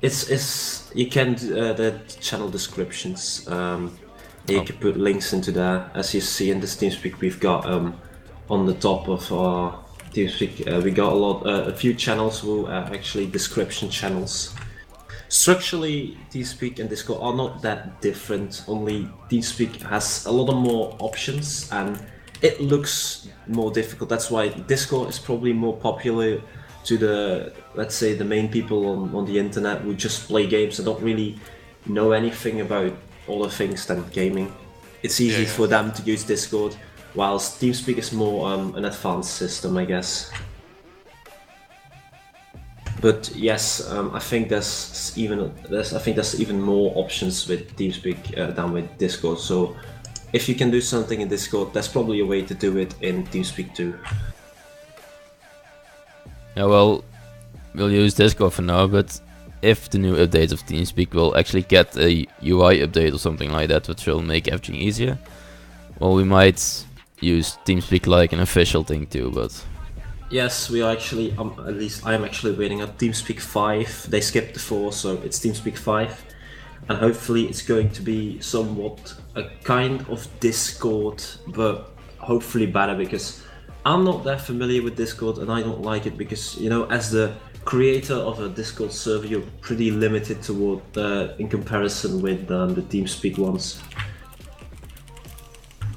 It's you can the channel descriptions. You can put links into there. As you see in this TeamSpeak, we've got on the top of our TeamSpeak, we got a few channels who are actually description channels. Structurally, TeamSpeak and Discord are not that different, only TeamSpeak has a lot of more options and it looks more difficult. That's why Discord is probably more popular to the, let's say, the main people on the internet who just play games and don't really know anything about other things than gaming. It's easy for them to use Discord, whilst TeamSpeak is more an advanced system, I guess. But yes, I think there's even more options with TeamSpeak than with Discord. So if you can do something in Discord, there's probably a way to do it in TeamSpeak too. Yeah, well, we'll use Discord for now, but if the new update of TeamSpeak will actually get a UI update or something like that, which will make everything easier, well, we might use TeamSpeak like an official thing too, but... Yes, we are actually, at least I am actually waiting on TeamSpeak 5. They skipped the 4, so it's TeamSpeak 5. And hopefully it's going to be somewhat a kind of Discord, but hopefully better, because I'm not that familiar with Discord and I don't like it because, you know, as the creator of a Discord server, you're pretty limited toward in comparison with the TeamSpeak ones.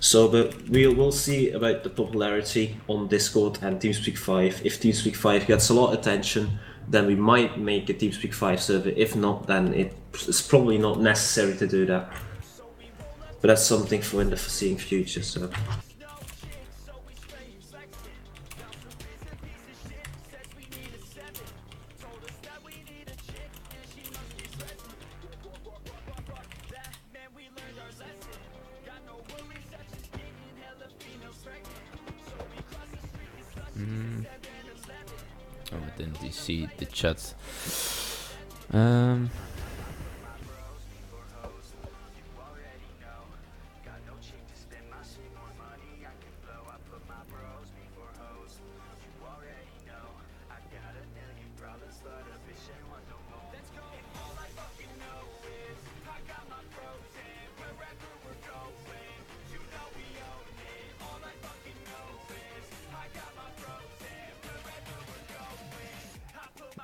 So, but we'll see about the popularity on Discord and TeamSpeak 5. If TeamSpeak 5 gets a lot of attention, then we might make a TeamSpeak 5 server. If not, then it's probably not necessary to do that. But that's something for in the foreseeing future, so... Oh, I didn't see the chat.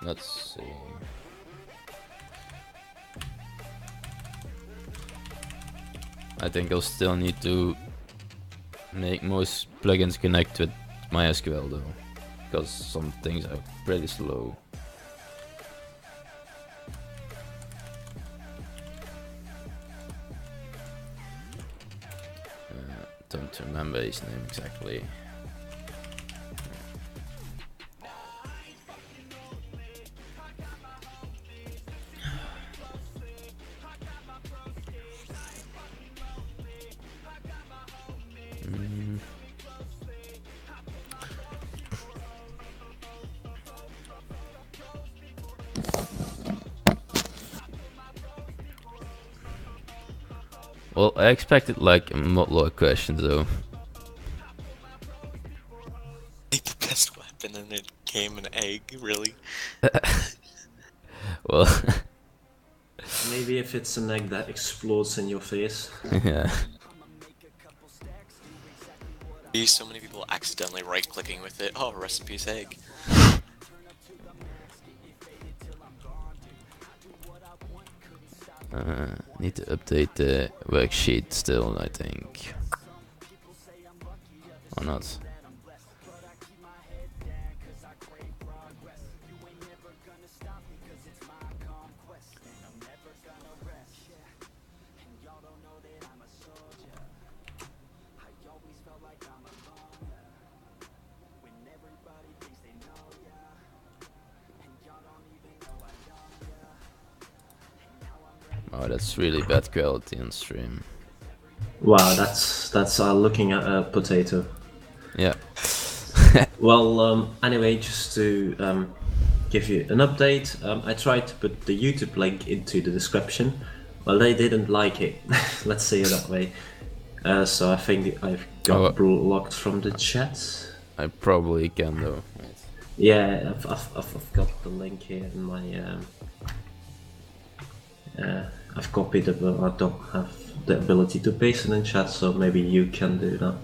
Let's see. I think I'll still need to make most plugins connect with MySQL though, because some things are pretty slow. Don't remember his name exactly. Well, I expected like a lot of questions though. The best weapon and it came an egg, really? Well, Maybe if it's an egg that explodes in your face. yeah. So many people accidentally right-clicking with it. Oh, rest in peace, egg. Need to update the worksheet still, I think. Or not? Oh, that's really bad quality on stream. Wow, that's looking at a potato. Yeah. Well, anyway, just to give you an update, I tried to put the YouTube link into the description. Well, they didn't like it. Let's say it that way. So I think I've got blocked from the chat. I probably can though. Wait. Yeah, I've got the link here in my. I've copied it, but I don't have the ability to paste it in chat, so maybe you can do that.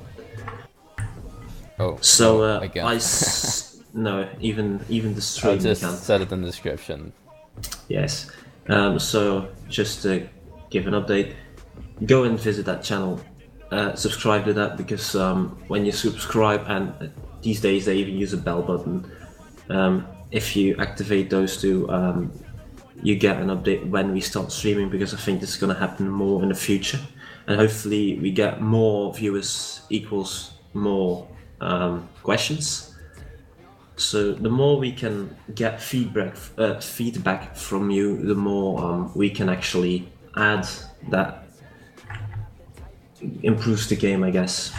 Oh. So no, I can't. No, even the I'll stream just can. set it in the description. Yes. So just to give an update, go and visit that channel. Subscribe to that because when you subscribe, and these days they even use a bell button. If you activate those two, you get an update when we start streaming, because I think this is going to happen more in the future, and hopefully we get more viewers equals more questions. So the more we can get feedback from you, the more we can actually add that improves the game, I guess.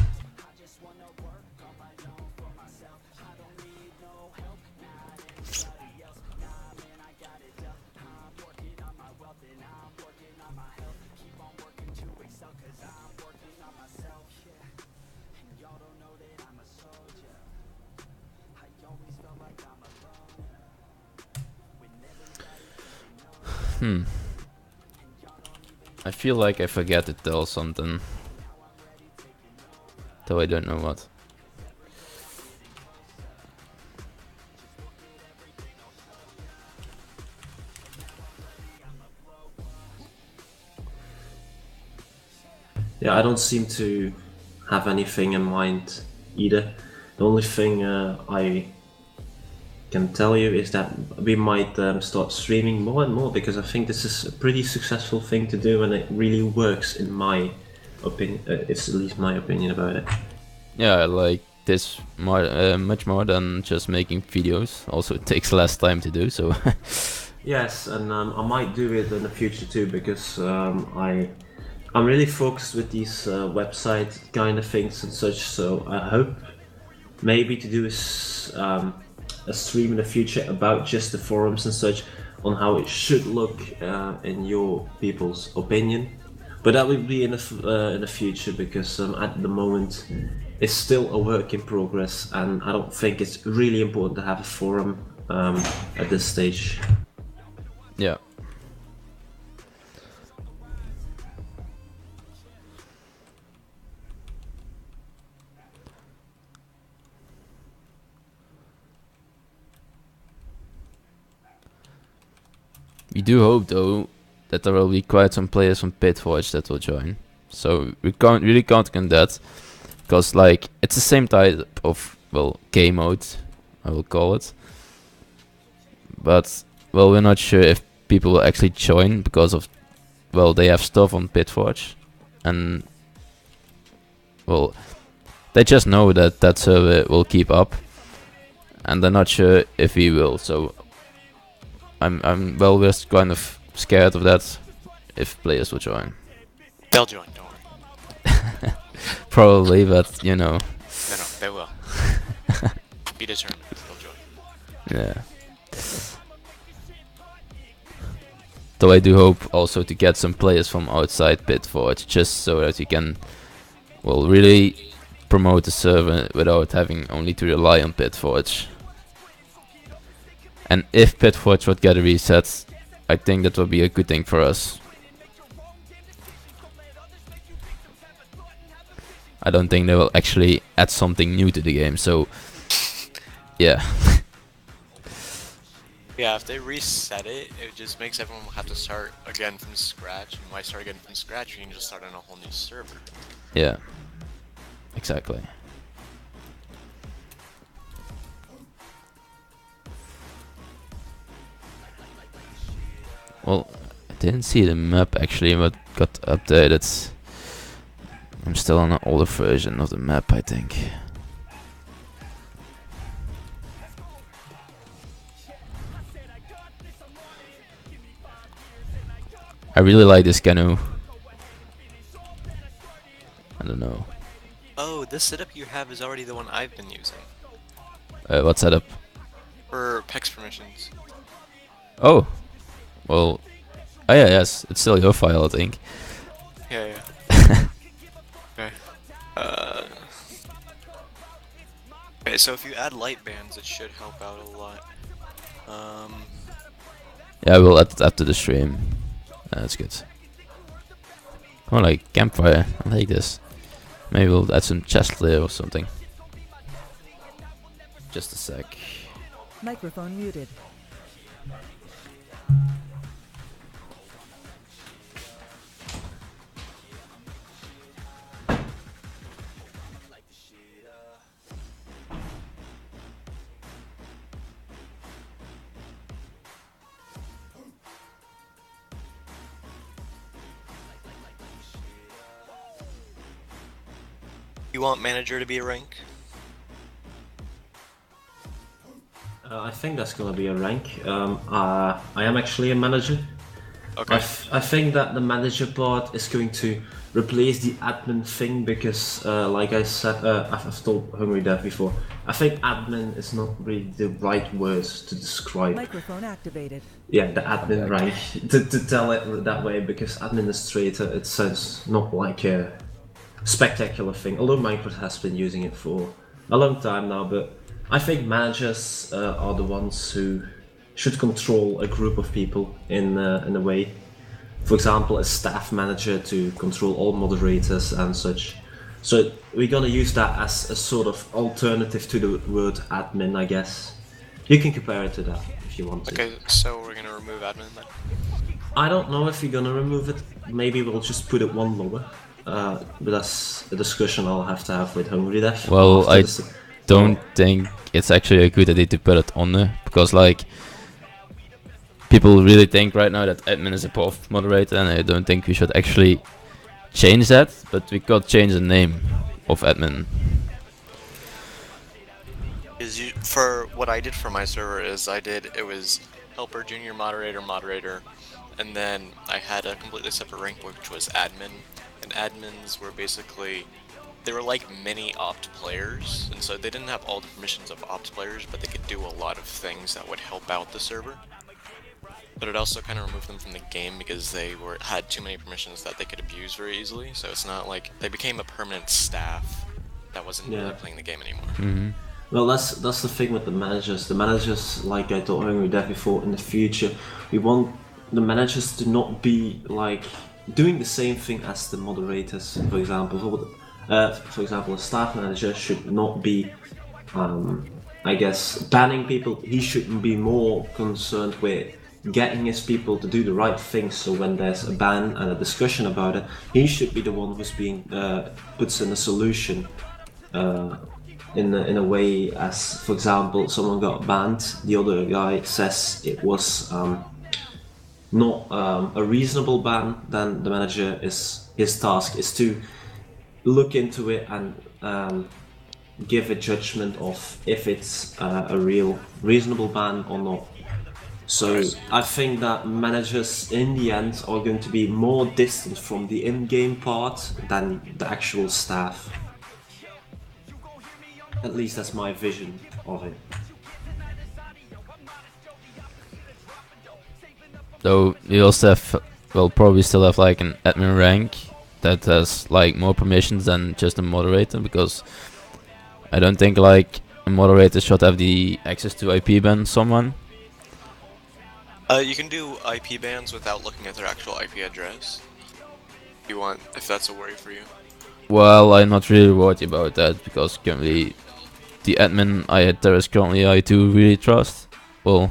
I feel like I forget to tell something. Though I don't know what. Yeah, I don't seem to have anything in mind either. The only thing I can tell you is that we might start streaming more and more, because I think this is a pretty successful thing to do, and it really works in my opinion. It's at least my opinion about it. Yeah, I like this much more than just making videos. Also, it takes less time to do, so... Yes, and I might do it in the future too, because I'm really focused with these website kind of things and such, so I hope maybe to do a stream in the future about just the forums and such, on how it should look in your people's opinion. But that will be in the future, because at the moment it's still a work in progress, and I don't think it's really important to have a forum at this stage. Yeah. We do hope though that there will be quite some players from FantasyForge that will join. So we can't really count on that, because like it's the same type of game mode, I will call it. But we're not sure if people will actually join because of they have stuff on FantasyForge, and they just know that server will keep up, and they're not sure if we will. So we're kind of scared of that if players will join. They'll join, don't worry. Probably, but you know. No, they will. Be determined, they'll join. Yeah. Though I do hope also to get some players from outside FantasyForge, just so that you can, really promote the server without having only to rely on FantasyForge. And if FantasyForge would get a reset, I think that would be a good thing for us. I don't think they will actually add something new to the game, so yeah. Yeah, if they reset it, it just makes everyone have to start again from scratch. And why start again from scratch? You can just start on a whole new server. Yeah, exactly. Well, I didn't see the map actually, but got updated. I'm still on an older version of the map, I think. I really like this canoe. I don't know. Oh, this setup you have is already the one I've been using. What setup? For PEX permissions. Oh. Well. Oh yeah, yes. It's still your file, I think. Yeah. Okay. Okay, so if you add light bands, it should help out a lot. Yeah, we'll add it after the stream. That's good. Come on, like campfire. I like this. Maybe we'll add some chest layer or something. Just a sec. Microphone muted. You want manager to be a rank? I think that's gonna be a rank. I am actually a manager. Okay. I think that the manager part is going to replace the admin thing because, like I said, I've told Hungry Dev before, I think admin is not really the right words to describe. Microphone activated. Yeah, the admin rank, to tell it that way, because administrator, it sounds not like a spectacular thing, although Minecraft has been using it for a long time now, but I think managers are the ones who should control a group of people in a way. For example, a staff manager to control all moderators and such. So we're gonna use that as a sort of alternative to the word admin, I guess. You can compare it to that if you want to. Okay, so we're gonna remove admin then? I don't know if we're gonna remove it. Maybe we'll just put it one lower. But that's a discussion I'll have to have with Hungry Dev. Well, I don't think it's actually a good idea to put it on there, because like people really think right now that admin is a powerful moderator, and I don't think we should actually change that, but we could change the name of admin. For what I did for my server is it was helper, junior moderator, moderator, and then I had a completely separate rank which was admin. And admins were basically, they were like mini opt players, and so they didn't have all the permissions of opt players, but they could do a lot of things that would help out the server. But it also kind of removed them from the game because they had too many permissions that they could abuse very easily, so it's not like they became a permanent staff that wasn't really playing the game anymore. Mm-hmm. Well, that's the thing with the managers. The managers, like I told Hungry Dev before, in the future, we want the managers to not be like doing the same thing as the moderators. For example, a staff manager should not be, I guess, banning people. He should be more concerned with getting his people to do the right thing. So when there's a ban and a discussion about it, he should be the one who's being puts in a solution in a way as, for example, someone got banned, the other guy says it was not a reasonable ban, then the manager his task is to look into it and give a judgment of if it's a real reasonable ban or not. So I think that managers in the end are going to be more distant from the in-game part than the actual staff. At least that's my vision of it. Though we also have, well, probably still have like an admin rank that has like more permissions than just a moderator, because I don't think like a moderator should have the access to IP ban someone. You can do IP bans without looking at their actual IP address. If that's a worry for you. Well, I'm not really worried about that, because currently the admin there is currently I do really trust. Well,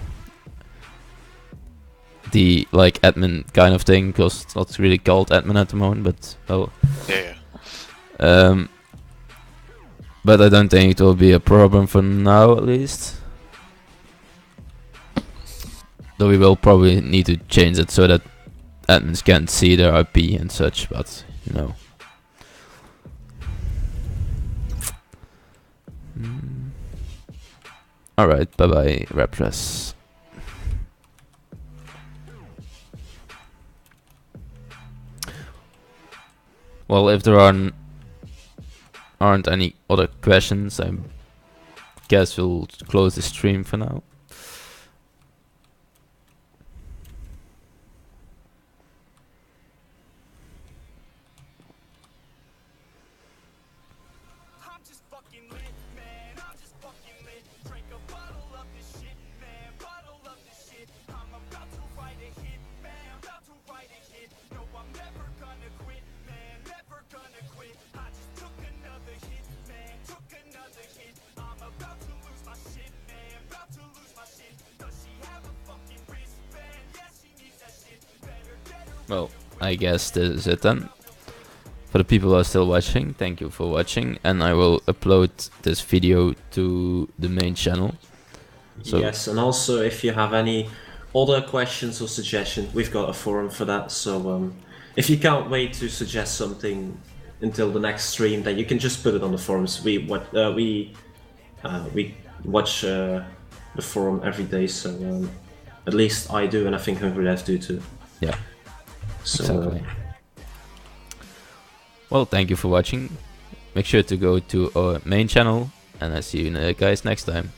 the like admin kind of thing, because it's not really called admin at the moment, but well. Yeah. But I don't think it will be a problem for now, at least. Though we will probably need to change it so that admins can't see their IP and such, but you know. Alright, bye bye, Repress. Well, if there aren't any other questions, I guess we'll close the stream for now. Well, I guess this is it then. For the people who are still watching, thank you for watching, and I will upload this video to the main channel. So yes, and also if you have any other questions or suggestions, we've got a forum for that. So if you can't wait to suggest something until the next stream, then you can just put it on the forums. We watch the forum every day, so at least I do, and I think Hungry do too. yeah. So, Exactly. Well, thank you for watching. Make sure to go to our main channel, and I see you guys next time.